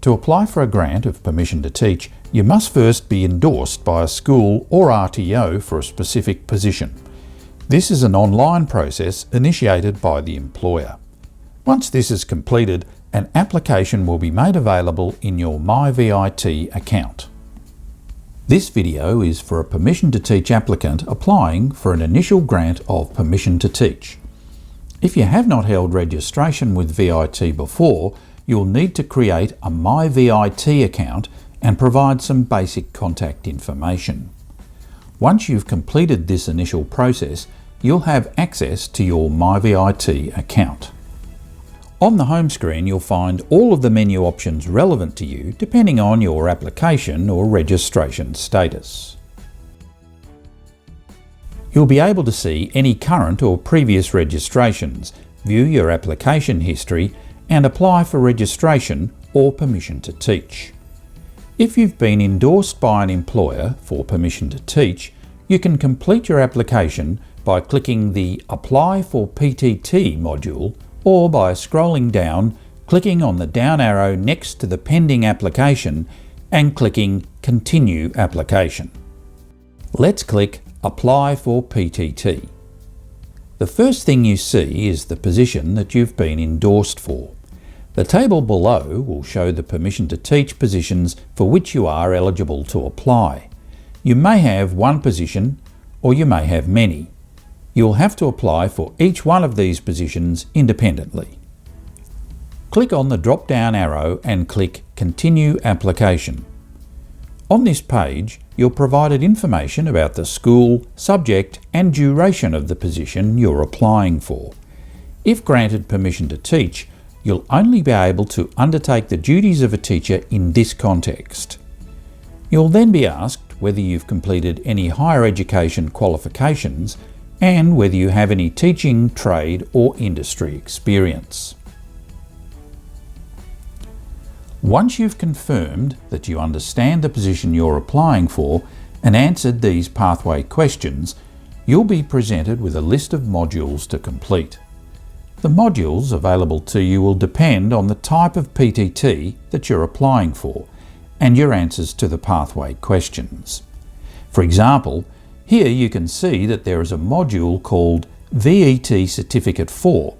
To apply for a grant of permission to teach, you must first be endorsed by a school or RTO for a specific position. This is an online process initiated by the employer. Once this is completed, an application will be made available in your MyVIT account. This video is for a permission to teach applicant applying for an initial grant of permission to teach. If you have not held registration with VIT before, you'll need to create a MyVIT account and provide some basic contact information. Once you've completed this initial process, you'll have access to your MyVIT account. On the home screen, you'll find all of the menu options relevant to you depending on your application or registration status. You'll be able to see any current or previous registrations, view your application history, and apply for registration or permission to teach. If you've been endorsed by an employer for permission to teach, you can complete your application by clicking the Apply for PTT module, or by scrolling down, clicking on the down arrow next to the pending application and clicking Continue Application. Let's click Apply for PTT. The first thing you see is the position that you've been endorsed for. The table below will show the permission to teach positions for which you are eligible to apply. You may have one position or you may have many. You'll have to apply for each one of these positions independently. Click on the drop-down arrow and click Continue Application. On this page, you're provided information about the school, subject and duration of the position you're applying for. If granted permission to teach, you'll only be able to undertake the duties of a teacher in this context. You'll then be asked whether you've completed any higher education qualifications and whether you have any teaching, trade or industry experience. Once you've confirmed that you understand the position you're applying for and answered these pathway questions, you'll be presented with a list of modules to complete. The modules available to you will depend on the type of PTT that you're applying for and your answers to the pathway questions. For example, here you can see that there is a module called VET Certificate 4.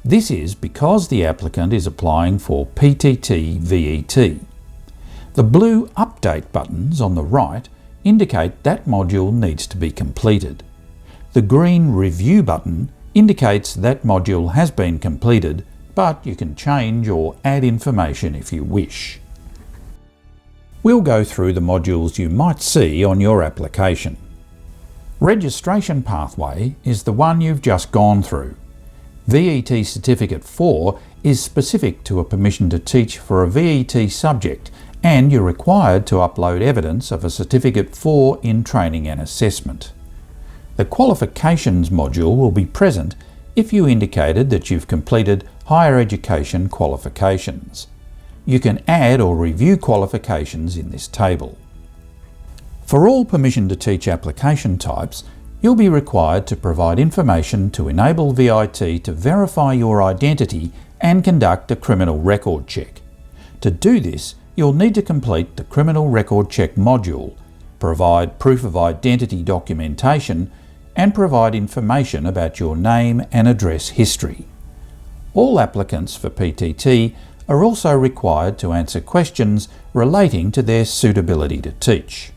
This is because the applicant is applying for PTT VET. The blue Update buttons on the right indicate that module needs to be completed. The green Review button indicates that module has been completed, but you can change or add information if you wish. We'll go through the modules you might see on your application. Registration pathway is the one you've just gone through. VET Certificate 4 is specific to a permission to teach for a VET subject, and you're required to upload evidence of a Certificate 4 in training and assessment. The Qualifications module will be present if you indicated that you've completed higher education qualifications. You can add or review qualifications in this table. For all permission to teach application types, you'll be required to provide information to enable VIT to verify your identity and conduct a criminal record check. To do this, you'll need to complete the Criminal Record Check module, provide proof of identity documentation, and provide information about your name and address history. All applicants for PTT are also required to answer questions relating to their suitability to teach.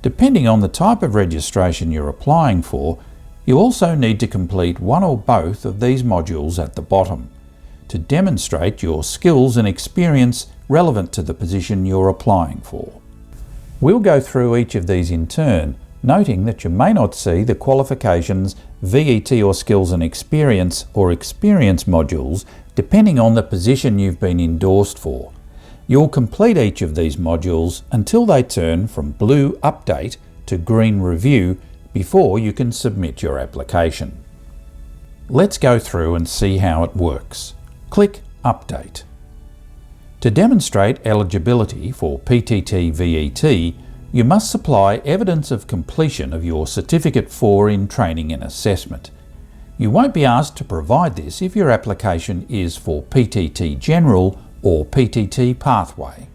Depending on the type of registration you're applying for, you also need to complete one or both of these modules at the bottom to demonstrate your skills and experience relevant to the position you're applying for. We'll go through each of these in turn, noting that you may not see the Qualifications, VET or Skills and Experience or Experience modules depending on the position you've been endorsed for. You'll complete each of these modules until they turn from blue Update to green Review before you can submit your application. Let's go through and see how it works. Click Update. To demonstrate eligibility for PTT VET, you must supply evidence of completion of your Certificate 4 in Training and Assessment. You won't be asked to provide this if your application is for PTT General or PTT pathway.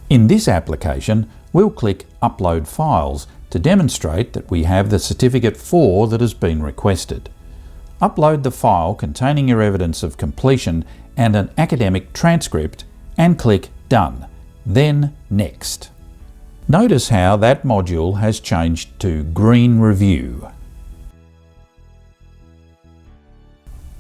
In this application, we'll click Upload Files to demonstrate that we have the Certificate 4 that has been requested. Upload the file containing your evidence of completion and an academic transcript and click Done, then Next. Notice how that module has changed to Green Review.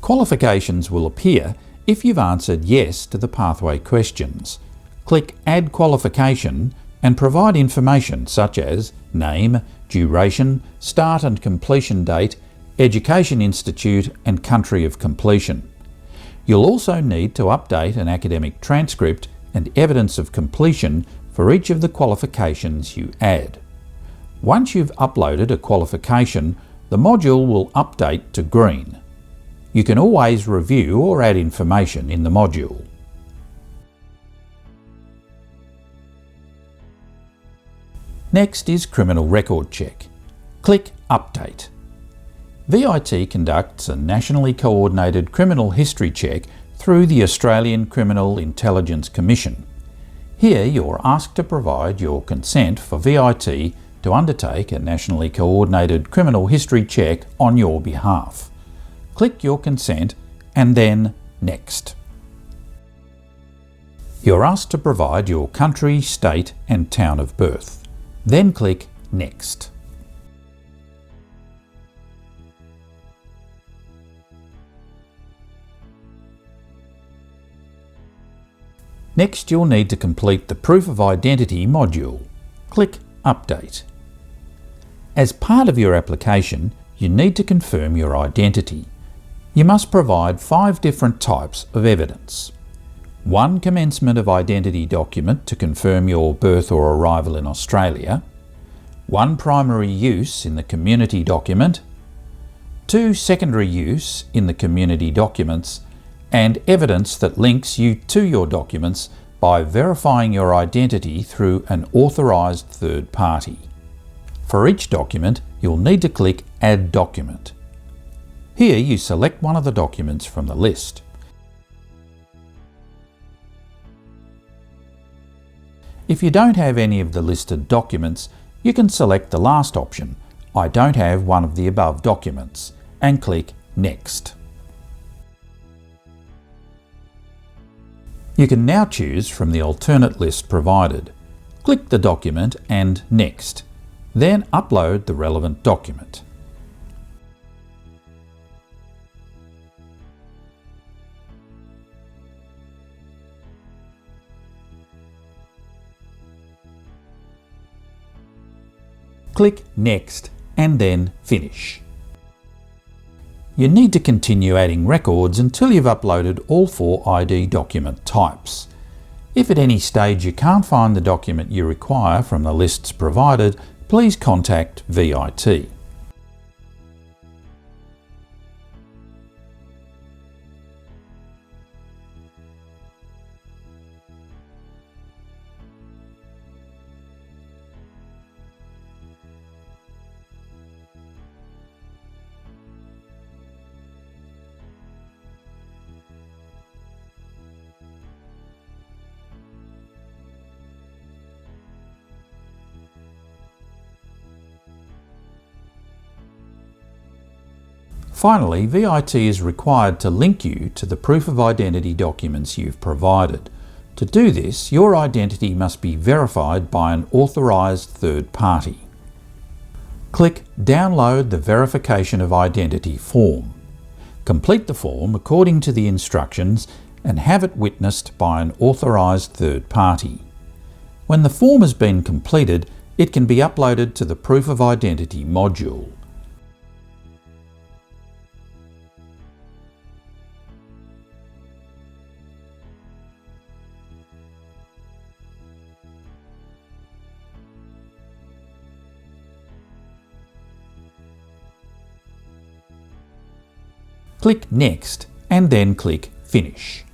Qualifications will appear if you've answered yes to the pathway questions. Click Add Qualification and provide information such as name, duration, start and completion date, education institute and country of completion. You'll also need to update an academic transcript and evidence of completion for each of the qualifications you add. Once you've uploaded a qualification, the module will update to green. You can always review or add information in the module. Next is Criminal Record Check. Click Update. VIT conducts a nationally coordinated criminal history check through the Australian Criminal Intelligence Commission. Here you're asked to provide your consent for VIT to undertake a nationally coordinated criminal history check on your behalf. Click your consent and then Next. You're asked to provide your country, state and town of birth. Then click Next. Next, you'll need to complete the Proof of Identity module. Click Update. As part of your application, you need to confirm your identity. You must provide 5 different types of evidence. 1 commencement of identity document to confirm your birth or arrival in Australia. 1 primary use in the community document. 2 secondary use in the community documents, and evidence that links you to your documents by verifying your identity through an authorised third party. For each document, you'll need to click Add Document. Here you select one of the documents from the list. If you don't have any of the listed documents, you can select the last option, I don't have one of the above documents, and click Next. You can now choose from the alternate list provided. Click the document and Next, then upload the relevant document. Click Next and then Finish. You need to continue adding records until you've uploaded all 4 ID document types. If at any stage you can't find the document you require from the lists provided, please contact VIT. Finally, VIT is required to link you to the proof of identity documents you've provided. To do this, your identity must be verified by an authorised third party. Click Download the Verification of Identity form. Complete the form according to the instructions and have it witnessed by an authorised third party. When the form has been completed, it can be uploaded to the Proof of Identity module. Click Next and then click Finish.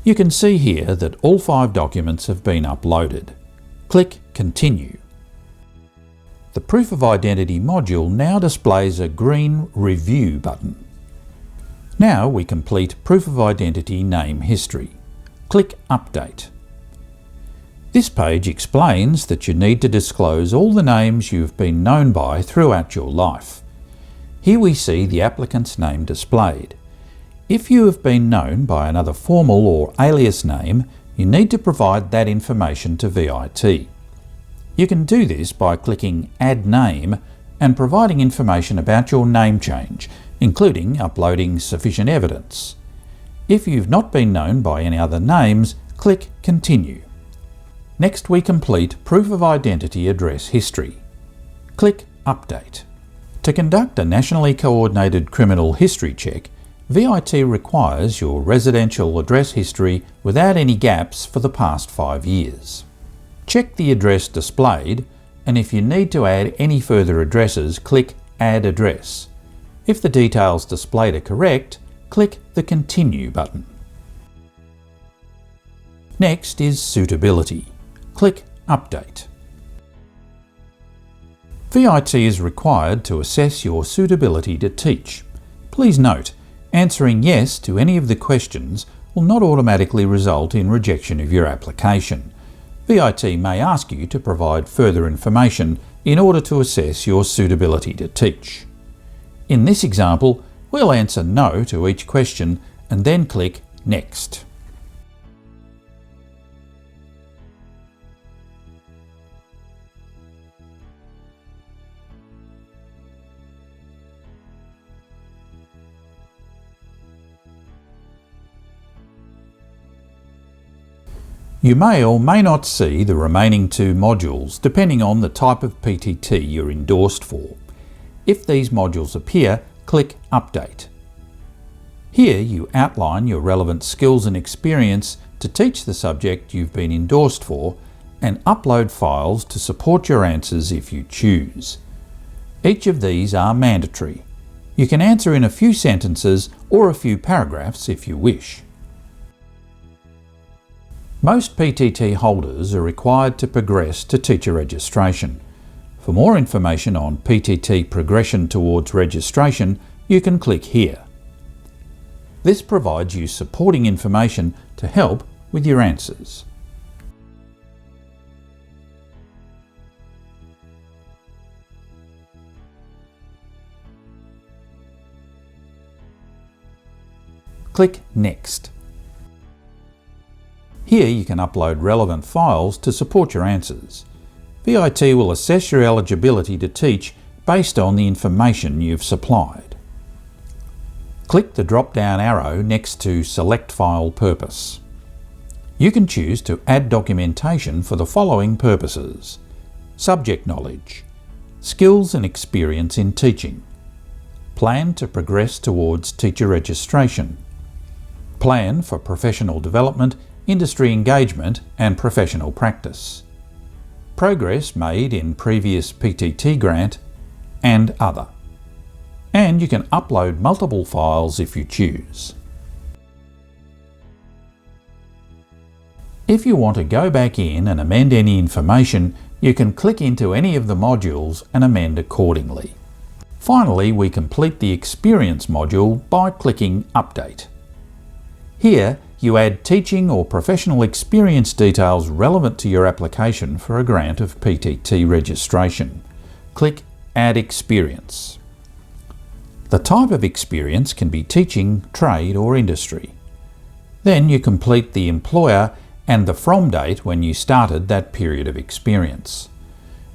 You can see here that all 5 documents have been uploaded. Click Continue. The Proof of Identity module now displays a green Review button. Now we complete Proof of Identity name history. Click Update. This page explains that you need to disclose all the names you've been known by throughout your life. Here we see the applicant's name displayed. If you have been known by another formal or alias name, you need to provide that information to VIT. You can do this by clicking Add Name and providing information about your name change, including uploading sufficient evidence. If you've not been known by any other names, click Continue. Next we complete Proof of Identity address history. Click Update. To conduct a nationally coordinated criminal history check, VIT requires your residential address history without any gaps for the past 5 years. Check the address displayed, and if you need to add any further addresses, click Add Address. If the details displayed are correct, click the Continue button. Next is Suitability. Click Update. VIT is required to assess your suitability to teach. Please note, answering yes to any of the questions will not automatically result in rejection of your application. VIT may ask you to provide further information in order to assess your suitability to teach. In this example, we'll answer no to each question and then click Next. You may or may not see the remaining 2 modules depending on the type of PTT you're endorsed for. If these modules appear, click Update. Here you outline your relevant skills and experience to teach the subject you've been endorsed for and upload files to support your answers if you choose. Each of these are mandatory. You can answer in a few sentences or a few paragraphs if you wish. Most PTT holders are required to progress to teacher registration. For more information on PTT progression towards registration, you can click here. This provides you supporting information to help with your answers. Click Next. Here you can upload relevant files to support your answers. VIT will assess your eligibility to teach based on the information you've supplied. Click the drop-down arrow next to Select File Purpose. You can choose to add documentation for the following purposes: subject knowledge, skills and experience in teaching, plan to progress towards teacher registration, plan for professional development, industry engagement and professional practice, progress made in previous PTT grant, and other. And you can upload multiple files if you choose. If you want to go back in and amend any information, you can click into any of the modules and amend accordingly. Finally, we complete the Experience module by clicking Update. Here, you add teaching or professional experience details relevant to your application for a grant of PTT registration. Click Add Experience. The type of experience can be teaching, trade or industry. Then you complete the employer and the from date when you started that period of experience.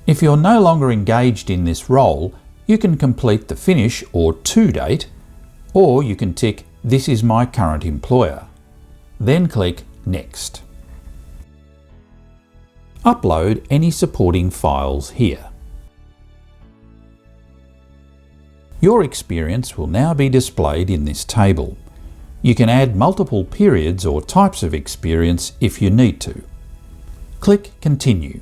If you're no longer engaged in this role, you can complete the finish or to date, or you can tick This is my current employer. Then click Next. Upload any supporting files here. Your experience will now be displayed in this table. You can add multiple periods or types of experience if you need to. Click Continue.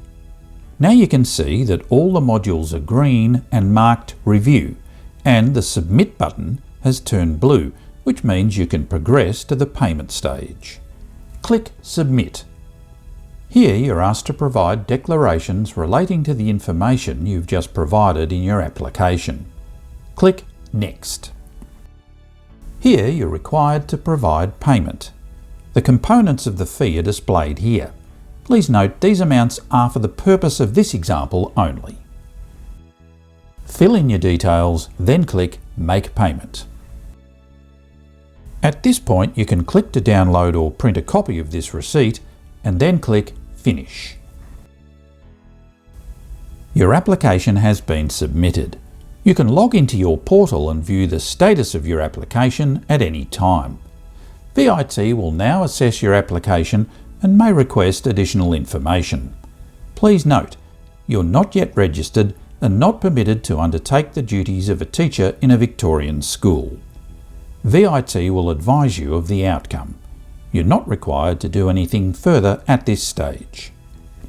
Now you can see that all the modules are green and marked Review, and the Submit button has turned blue, which means you can progress to the payment stage. Click Submit. Here you're asked to provide declarations relating to the information you've just provided in your application. Click Next. Here you're required to provide payment. The components of the fee are displayed here. Please note these amounts are for the purpose of this example only. Fill in your details, then click Make Payment. At this point you can click to download or print a copy of this receipt and then click Finish. Your application has been submitted. You can log into your portal and view the status of your application at any time. VIT will now assess your application and may request additional information. Please note, you're not yet registered and not permitted to undertake the duties of a teacher in a Victorian school. VIT will advise you of the outcome. You're not required to do anything further at this stage.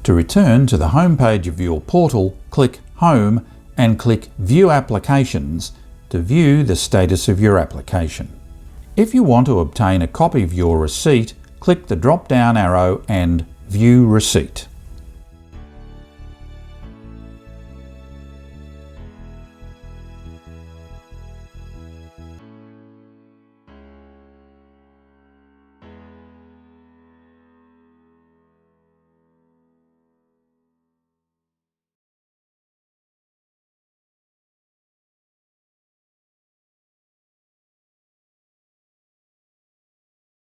To return to the home page of your portal, click Home and click View Applications to view the status of your application. If you want to obtain a copy of your receipt, click the drop-down arrow and View Receipt.